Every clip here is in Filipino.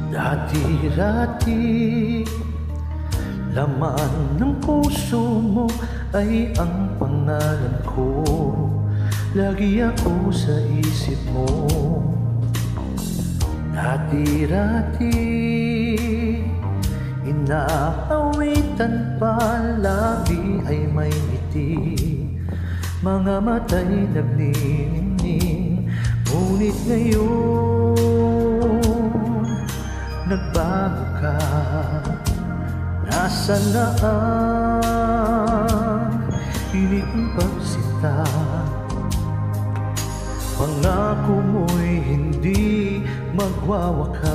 Dati-dati, laman ng puso mo ay ang pangalan ko. Lagi ako sa isip mo. Dati-dati, inaawitan pa, labi ay may ngiti, mga mata'y nagniningning. Ngunit ngayon nagbago ka, nasaan na ang pilit ng pagsinta? Pangako mo'y hindi magwawakas.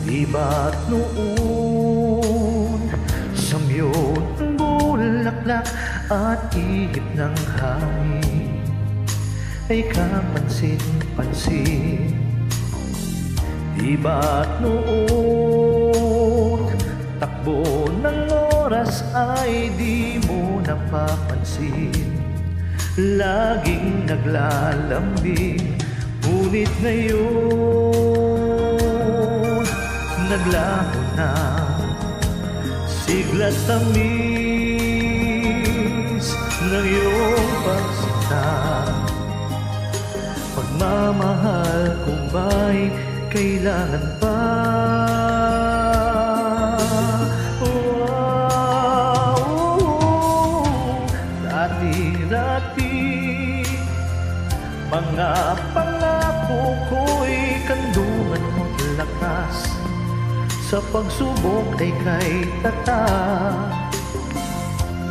Di ba't noon samyon ang bulaklak at ihip ng hangin ay kapansin-pansin? Di ba't noon takbo ng oras ay di mo napapansin? Laging naglalambing, ngunit ngayon naglaho na, sigla't tamis ng iyong pagsinta. Pagmamahal ko ba'y kailangan pa? Dati-dati, mga pangako ko'y kandungan mo't lakas, sa pagsubok ay kay tatak.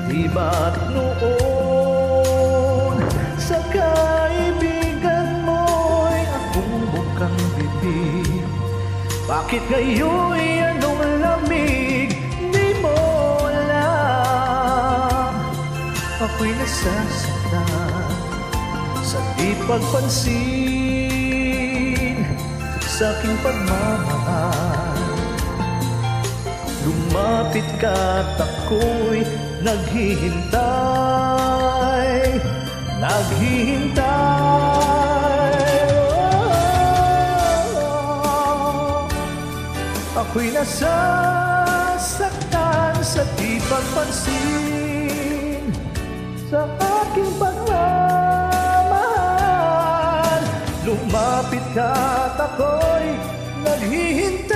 Di ba't noon sa kaibigan mo'y akong bukang bibig? Bakit ngayon'y anong lamig? Di mo alam, ako'y nasasaktan sa di pagpansin sa aking pagmamahal. Lumapit ka't ako'y naghihintay, naghihintay. Ako'y nasasaktan sa di pagpansin sa aking pagmamahal. Lumapit ka't ako'y naghihintay.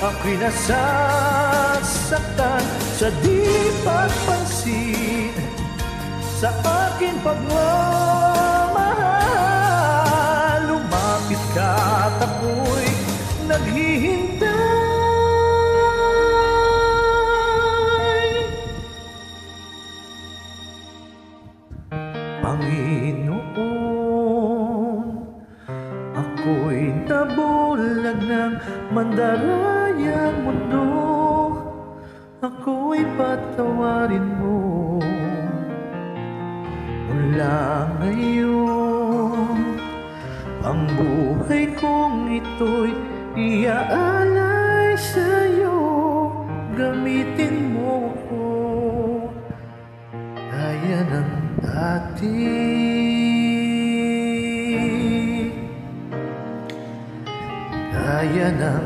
Ako'y nasasaktan sa di pagpansin sa aking pagmamahal. Lumapit ka't ako'y naghihintay. Panginoon, ako'y nabulag ng mandarayang mundo. Ako'y patawarin mo. Mula ngayon, ang buhay kong ito'y iaalay sa'yo. Gamitin mo ko gaya ng dati. Gaya ng